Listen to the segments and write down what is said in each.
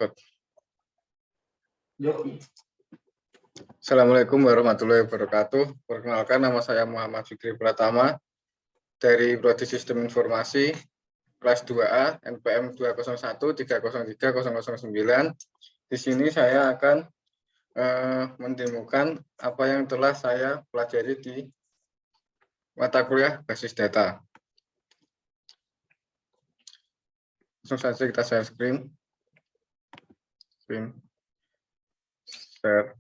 Record. Assalamualaikum warahmatullahi wabarakatuh. Perkenalkan, nama saya Muhammad Fikri Pratama dari Prodi Sistem Informasi kelas 2A NPM 201303009. Di sini saya akan mendemokan apa yang telah saya pelajari di mata kuliah basis data. Langsung saja kita share screen. Share.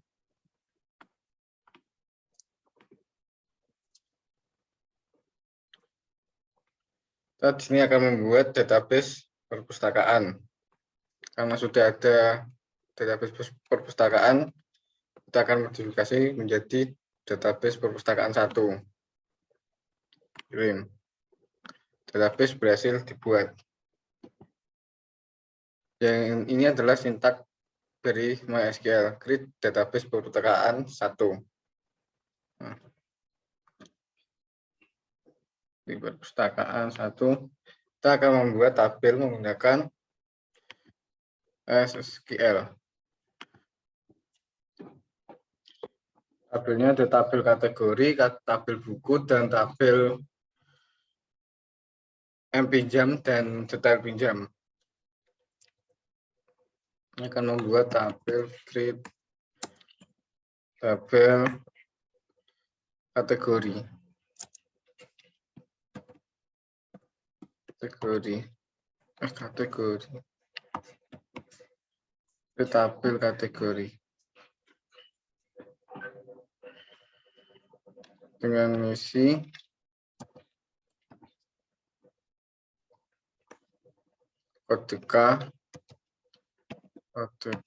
Kita di sini akan membuat database perpustakaan. Karena sudah ada database perpustakaan, kita akan modifikasi menjadi database perpustakaan 1. Kirim. Database berhasil dibuat. Yang ini adalah sintak dari MySQL, create database perpustakaan 1. Nah, di perpustakaan 1, kita akan membuat tabel menggunakan SQL. Tabelnya ada tabel kategori, tabel buku, dan tabel pinjam dan detail pinjam. Ini akan membuat tabel create tabel kategori. Tabel kategori dengan misi kode K varchar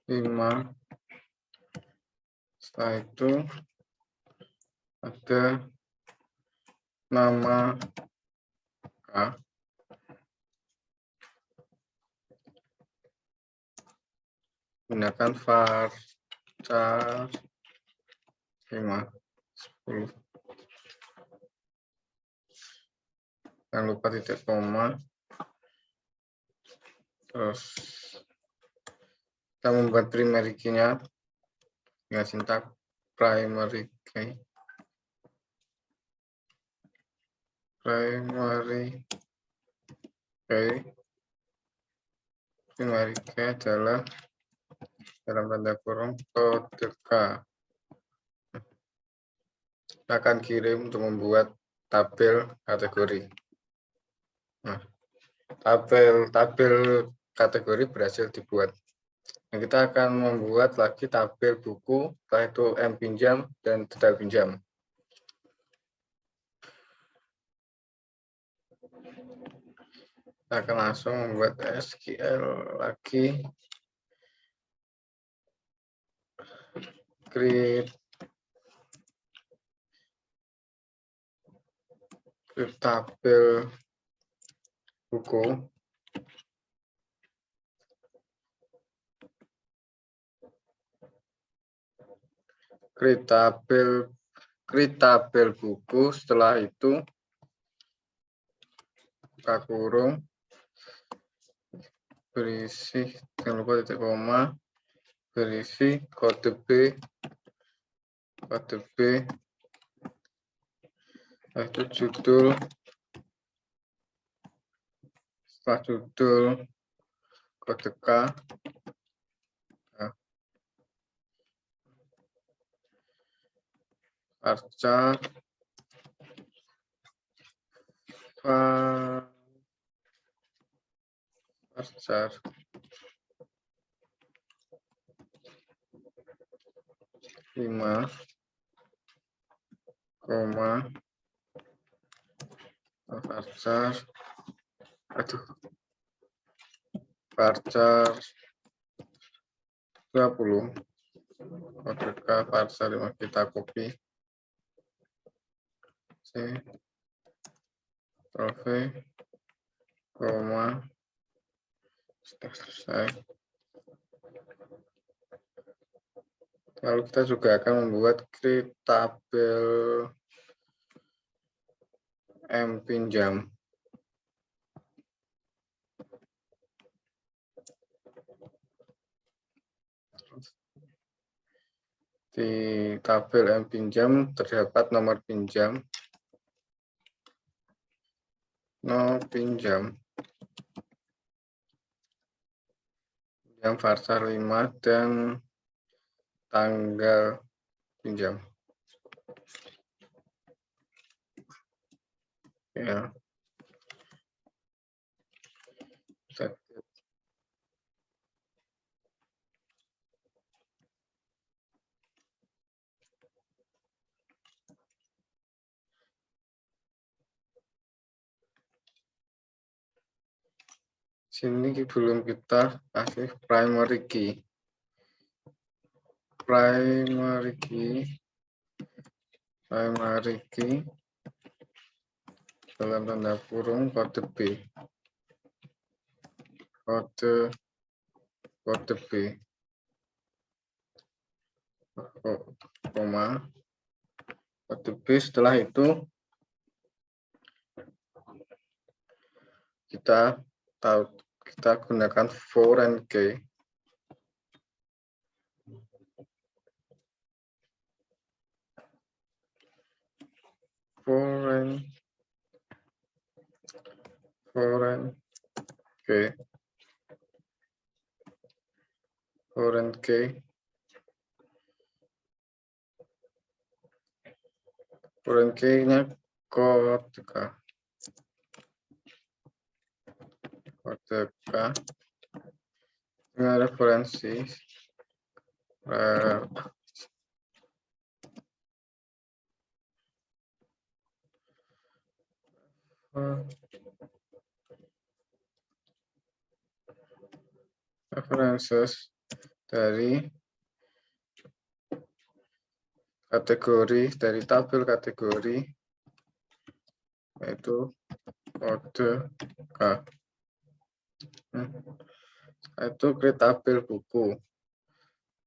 5. Setelah itu ada nama K, gunakan varchar 5, 10. Jangan lupa titik koma. Terus kita membuat primary key-nya dengan sintak primary key. Primary key adalah dalam tanda kurung kode K. Kita akan kirim untuk membuat tabel kategori. Nah, tabel kategori berhasil dibuat. Nah, kita akan membuat lagi tabel buku, setelah itu pinjam dan detail pinjam. Kita akan langsung membuat SQL lagi. Create tabel buku. Create tabel buku, setelah itu buka kurung, berisi, jangan lupa titik koma, berisi kode B, itu judul, setelah judul kode K, varchar 5, varchar 20, kode K varchar 5, kita copy. Ctrl V, Sudah selesai. Lalu kita juga akan membuat create tabel M pinjam. Di tabel M pinjam terdapat nomor pinjam, yang Varsar 5 dan tanggal pinjam. Ya. Sini belum kita kasih primary key. Primary key dalam tanda kurung kode B. Kode B. Koma. Kode B, setelah itu kita gunakan foreign key. Foreign key. Foreign key-nya kode K. Dengan referensi references dari tabel kategori, yaitu kode K. Itu create tabel buku.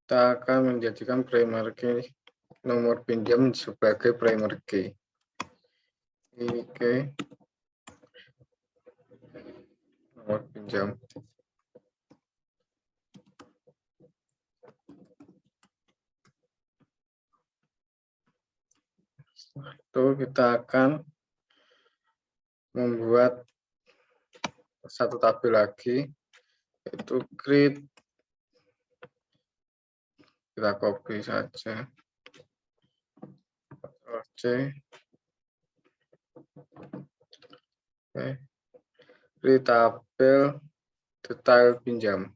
Kita akan menjadikan primary key nomor pinjam sebagai primary key. Oke. Nomor pinjam. Itu kita akan membuat satu tabel lagi, yaitu create. Kita copy saja. C. Oke. Create tabel detail pinjam.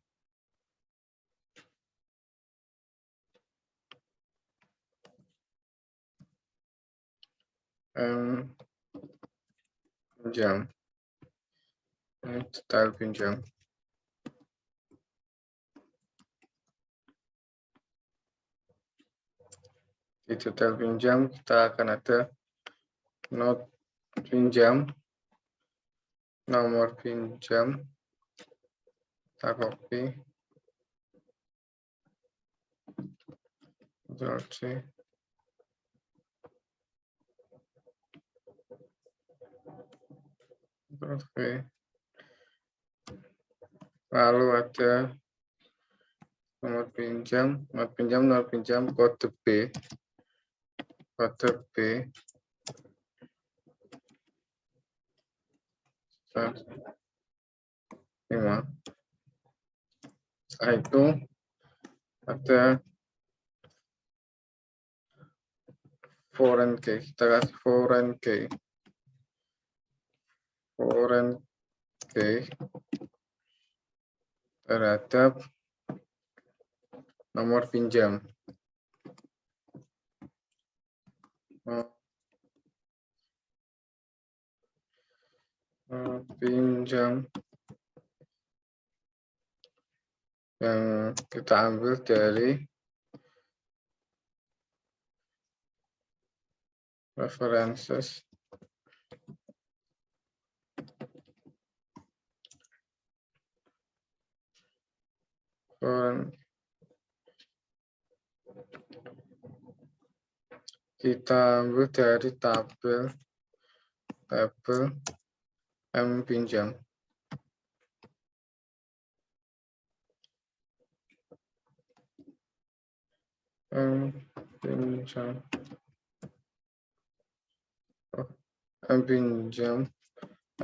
Pinjam. Detail pinjam. Di detail pinjam kita akan ada note pinjam, nomor pinjam, kita copy, Ctrl+C, Ctrl+V, lalu ada nomor pinjam, kode B, Setelah itu ada foreign key, kita kasih foreign key terhadap nomor pinjam. Pinjam yang kita ambil dari references kita ambil dari tabel M pinjam. M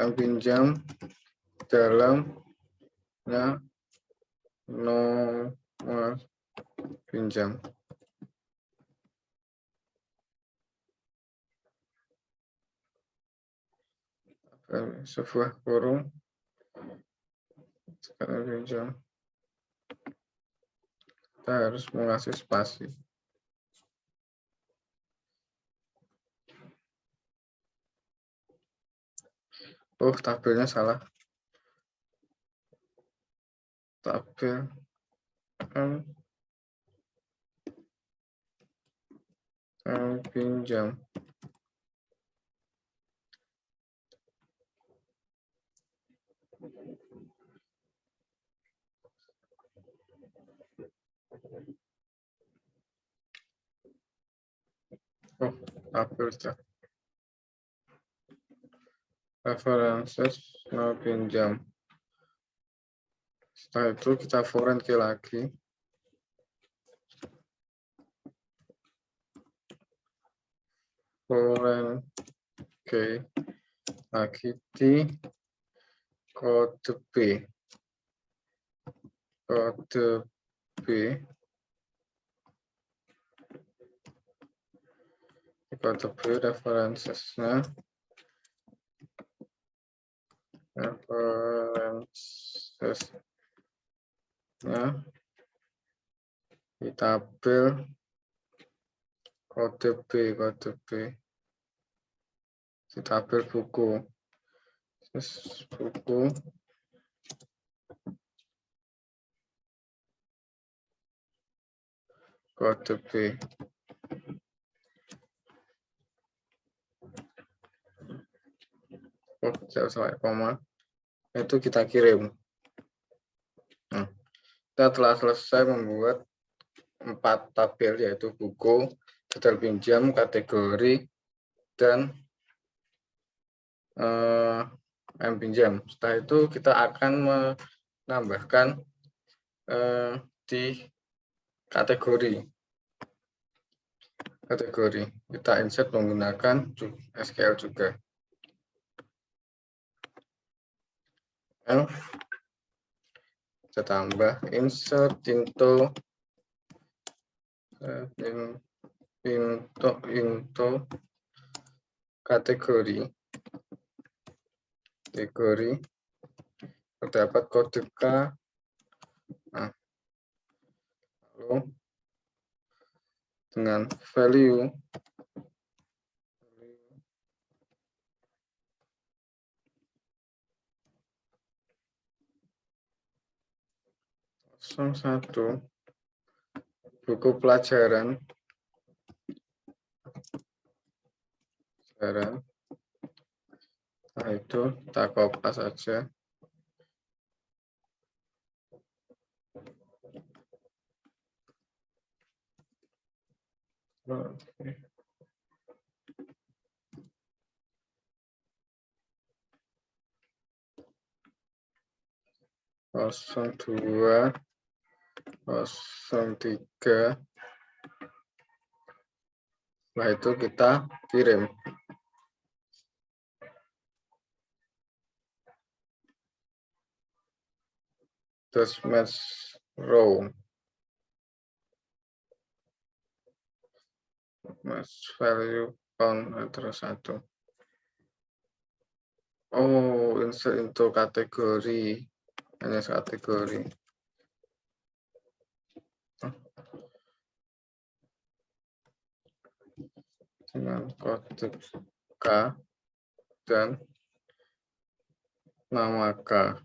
pinjam dalamnya nomor pinjam. Sebuah kurung pinjam. Kita harus mengasih spasi. Oh, tabelnya salah. Tabel M pinjam. Oh, tabel references no pinjam. Setelah itu kita foreign key lagi. Foreign key lagi di kode B. Kode B. Kode B references-nya. Di tabel kode B. Di tabel buku. Buku kode B. Oh, saya koma. Itu kita kirim. Nah, kita telah selesai membuat 4 tabel, yaitu buku, detail pinjam, kategori, dan M pinjam. Setelah itu kita akan menambahkan di kategori. Kita insert menggunakan SQL juga. Kita tambah insert into kategori. Terdapat kode K. Nah, lalu dengan value satu buku pelajaran nah itu kita copy saja. Oke. Kosong 2 03. Setelah itu kita kirim. Terus match row. Match value found terus 1. Oh, insert into kategori. Hanya kategori. Dengan kode K dan nama K.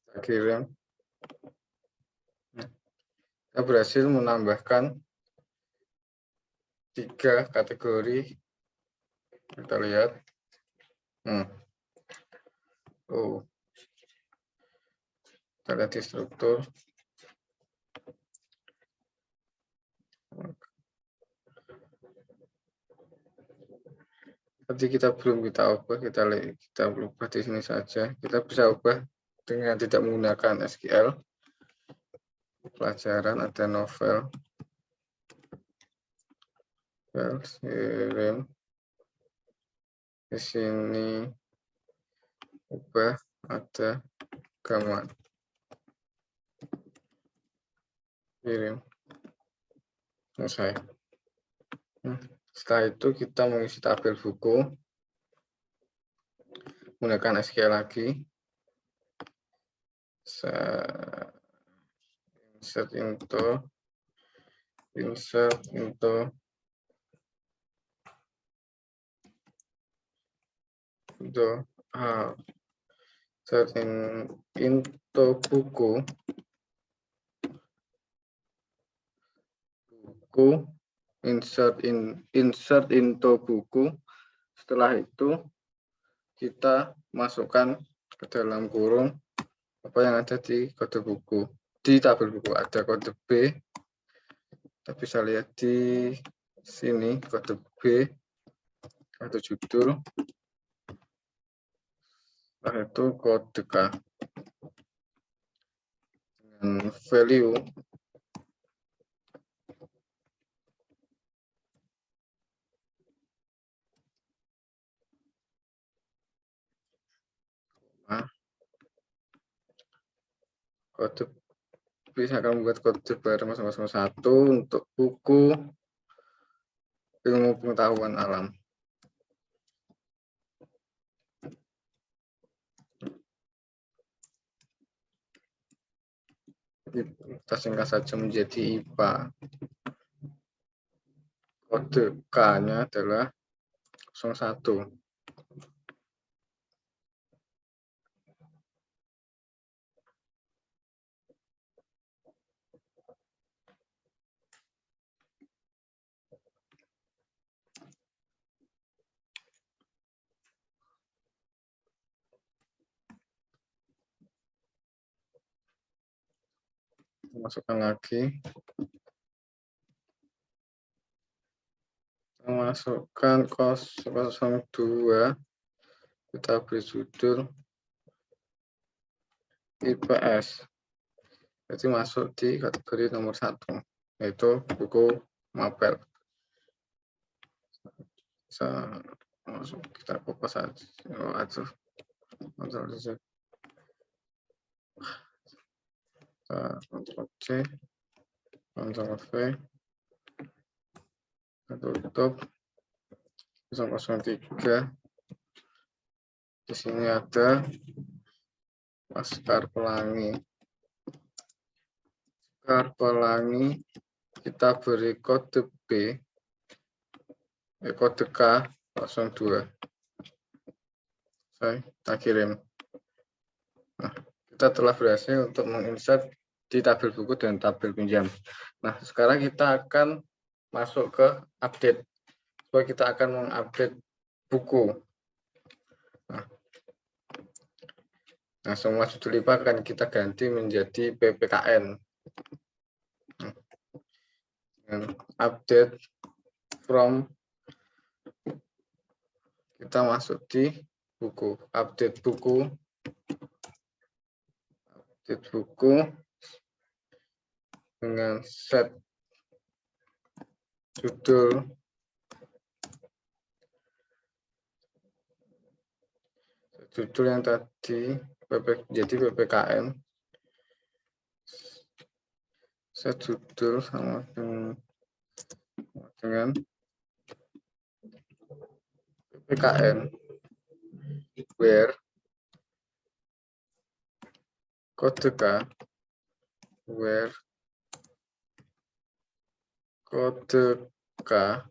Kita kirim. Kita berhasil menambahkan 3 kategori. Kita lihat. Oh, Kita lihat di struktur. Tadi kita belum kita ubah, kita ubah di sini saja. Kita bisa ubah dengan tidak menggunakan SQL. Pelajaran ada novel, kirim. Di sini ubah ada gambar, kirim, selesai. Setelah itu kita mengisi tabel buku menggunakan SQL lagi. Insert into buku, insert into buku. Setelah itu kita masukkan ke dalam kurung apa yang ada di kode buku. Di tabel buku ada kode B. Kita bisa lihat di sini kode B, kode judul. Setelah itu kode K dengan value kode bisa akan membuat kode baru masing-masing 1 untuk buku ilmu pengetahuan alam. Kita singkat saja menjadi IPA. Kode K-nya adalah 01. Masukkan lagi. Masukkan 02. Kita beri judul IPS. Jadi masuk di kategori nomor 1, yaitu buku mapel. Bisa masuk, kita kopas saja. Ctrl C, Ctrl V, tutup. 003. Di sini ada Laskar Pelangi. Laskar Pelangi kita beri kode B, kode K 02. Kita kirim. Nah, kita telah berhasil untuk menginsert di tabel buku dan tabel pinjam. Nah, sekarang kita akan masuk ke update. Supaya kita akan mengupdate buku. Nah, semua judul IPA akan kita ganti menjadi PPKN. Update from, kita masuk di buku, update buku dengan set judul yang tadi jadi PPKN. Set judul sama dengan PPKN where kode K, where kode K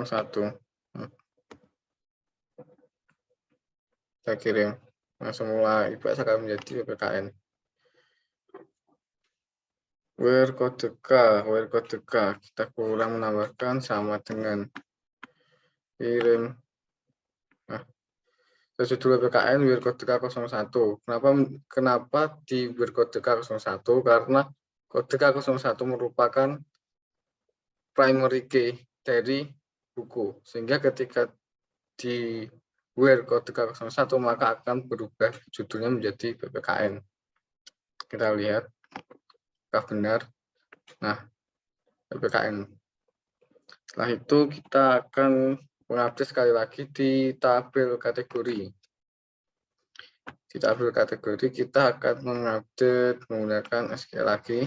satu. Kita kirim. Nah, semula IPS akan menjadi PPKN. Where kode K kita kurang menambahkan sama dengan kirim. Nah, judul PPKN WIR kode K01. Kenapa di WIR kode K01? Karena kode K01 merupakan primary key dari buku, sehingga ketika di WIR kode K01 maka akan berubah judulnya menjadi PPKN. Kita lihat apakah benar. Nah, PPKN. Setelah itu kita akan mengupdate sekali lagi di tabel kategori. Di tabel kategori kita akan mengupdate menggunakan SQL lagi.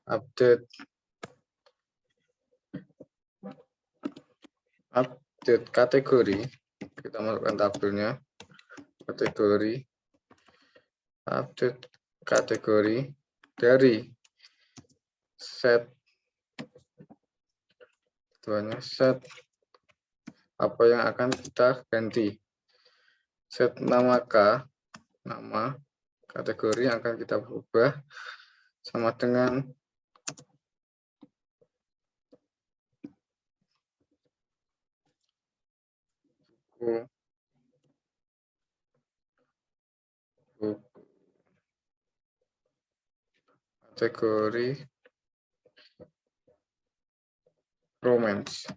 Update kategori. Kita masukkan tabelnya. Kategori. Update kategori dari set apa yang akan kita ganti. Set nama kategori yang akan kita ubah sama dengan buku kategori romance.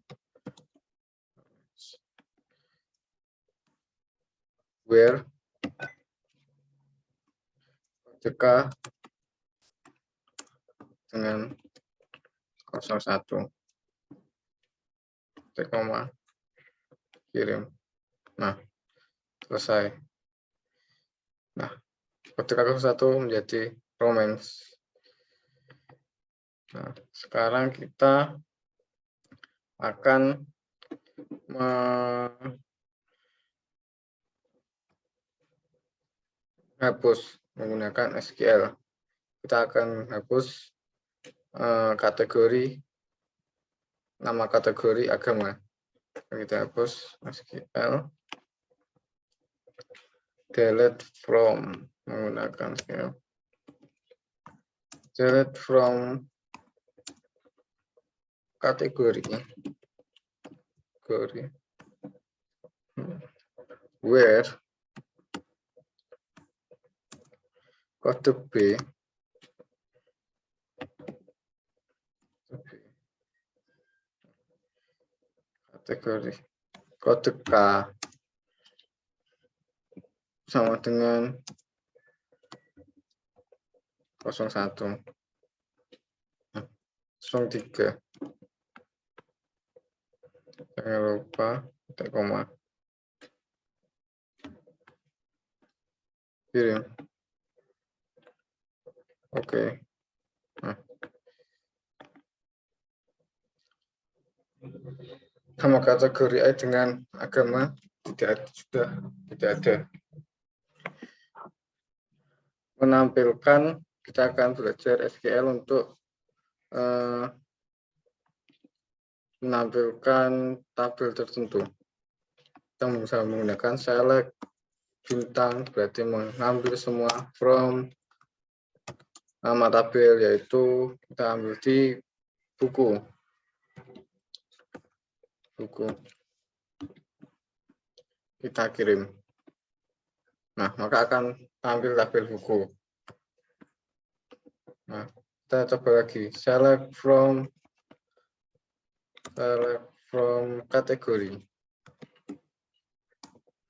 Where jika dengan 01 koma kirim. Nah, selesai. Nah, ketika 01 menjadi romance. Nah, sekarang kita akan menghapus menggunakan SQL. Kita akan hapus nama kategori agama. Kita hapus SQL. Delete from menggunakan SQL. Delete from kategori where kode B kategori kode K sama dengan 01 03. Jangan lupa titik koma kirim. Oke. Nah, sama kategori I dengan agama sudah tidak ada. Menampilkan, kita akan belajar SQL untuk menampilkan tabel tertentu. Kita bisa menggunakan select bintang, berarti mengambil semua from nama tabel, yaitu kita ambil di buku. Kita kirim. Nah, maka akan tampil tabel buku. Nah, kita coba lagi. Select from kategori.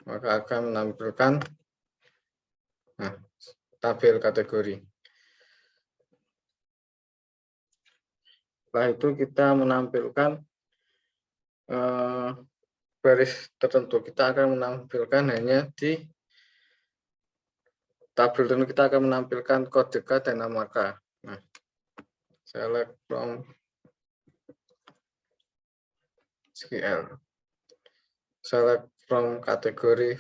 Maka akan menampilkan tabel kategori. Setelah itu kita menampilkan baris tertentu. Kita akan menampilkan hanya di tabel tertentu, kita akan menampilkan kode K dan nama K. Nah, select from SQL. Select from kategori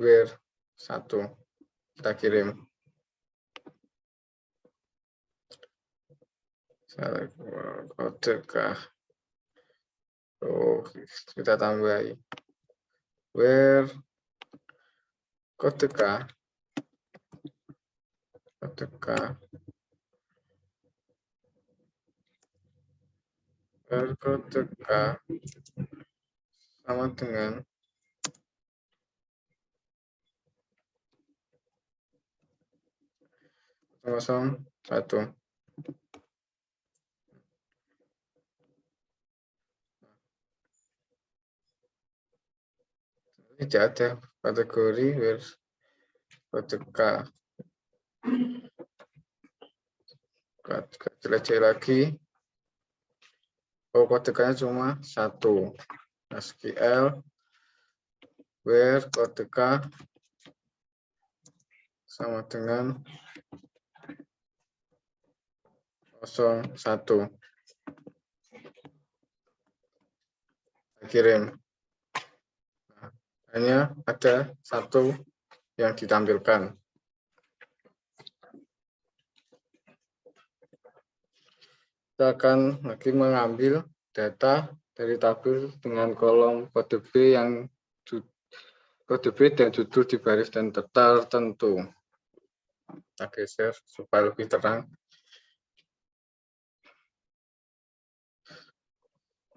where 1. Kita kirim. Select kode K. Kita tambahi where kode K sama dengan 101. Tidak ada kategori kode K. Jelajah lagi. Oh, kode K-nya cuma 1. SQL where kode K sama dengan 01. Kirim. Nah, hanya ada 1 yang ditampilkan. Kita akan lagi mengambil data dari tabel dengan kolom kode B dan judul di baris dan tertentu. Kita geser supaya lebih terang.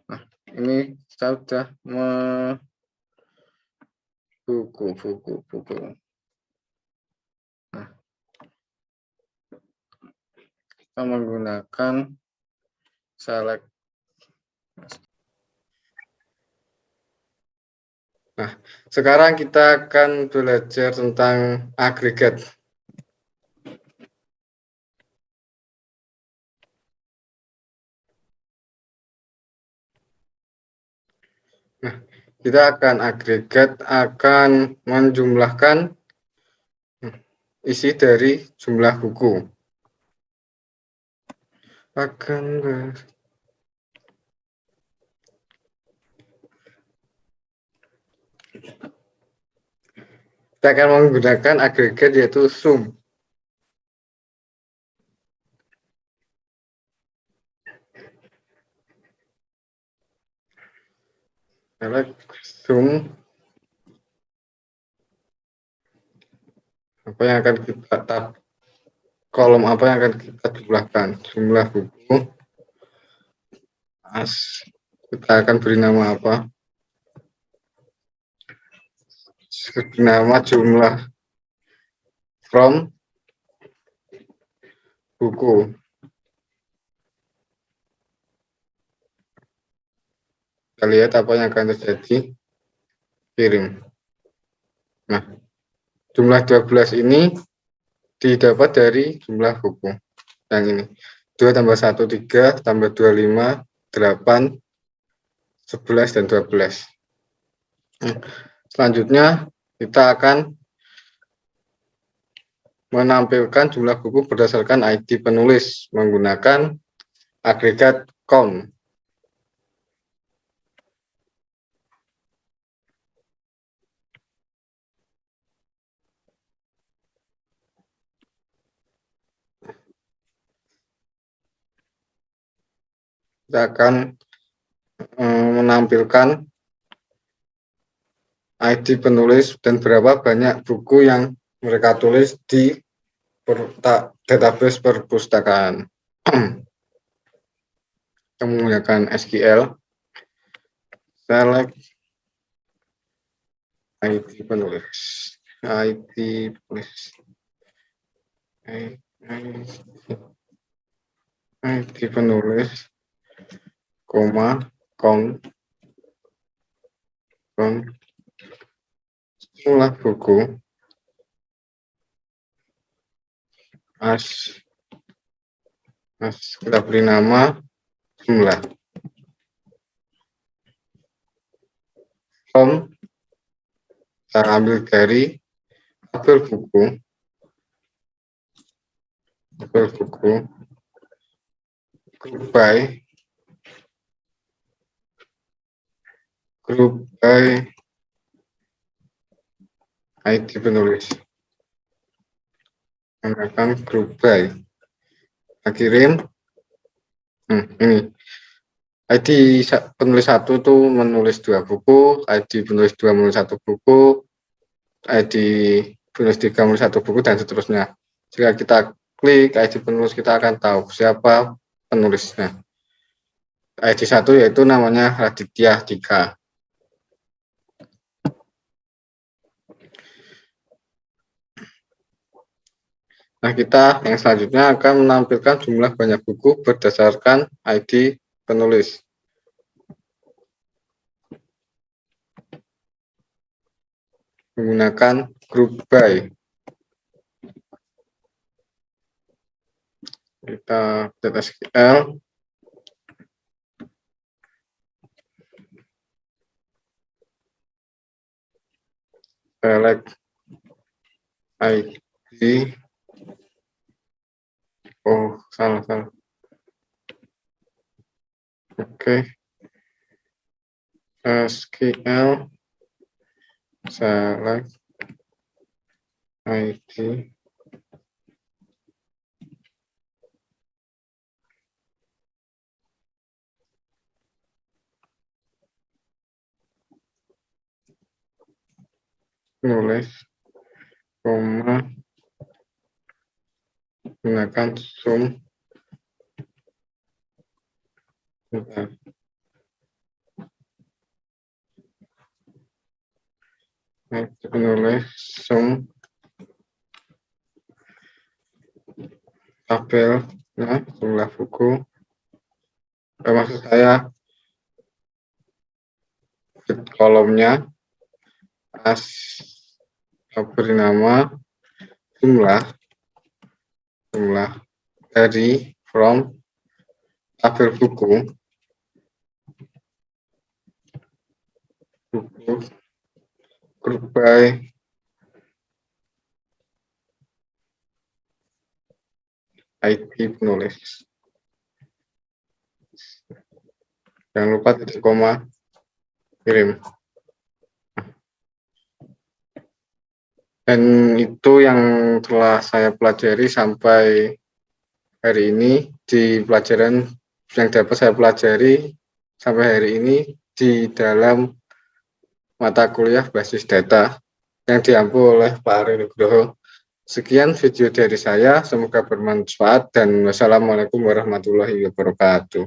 Nah, ini saya sudah buku. Nah, kita menggunakan select. Nah, sekarang kita akan belajar tentang agregat. Nah, kita akan agregat akan menjumlahkan isi dari jumlah buku. Kita akan menggunakan agregat yaitu sum. Sum apa yang akan kita kolom apa yang akan kita jumlahkan? Jumlah buku. Kita akan beri nama apa? Nama jumlah from buku. Kita lihat apa yang akan terjadi. Kirim. Nah, jumlah 12 ini didapat dari jumlah buku yang ini. 2 tambah 1, 3, tambah 2, 5, 8, 11, dan 12. Selanjutnya, kita akan menampilkan jumlah buku berdasarkan ID penulis menggunakan agregat count. Kita akan menampilkan ID penulis dan berapa banyak buku yang mereka tulis di database perpustakaan. Kita menggunakan SQL, select ID penulis, ID penulis, koma, count, jumlah buku, kita beri nama jumlah. From, kita ambil dari tabel buku, group by ID penulis. Menggunakan group by. Kita kirim. Ini. ID penulis 1 itu menulis 2 buku, ID penulis 2 menulis 1 buku, ID penulis 3 menulis 1 buku, dan seterusnya. Jika kita klik ID penulis, kita akan tahu siapa penulisnya. ID 1 yaitu namanya Raditya Dika. Nah, kita yang selanjutnya akan menampilkan jumlah banyak buku berdasarkan ID penulis. Menggunakan group by. Kita data SQL. Select ID. Oh, salah. Oke. SQL. Select ID. Nulis, koma, gunakan sum. Bentar. Menulis sum tabelnya, jumlah buku. Maksud saya kolomnya beri nama jumlah dari from tabel buku group by ID penulis. Jangan lupa titik koma, kirim. Dan itu yang telah saya pelajari sampai hari ini di pelajaran yang dapat saya pelajari sampai hari ini di dalam mata kuliah basis data yang diampu oleh Pak Ari Nugroho. Sekian video dari saya, semoga bermanfaat dan wassalamualaikum warahmatullahi wabarakatuh.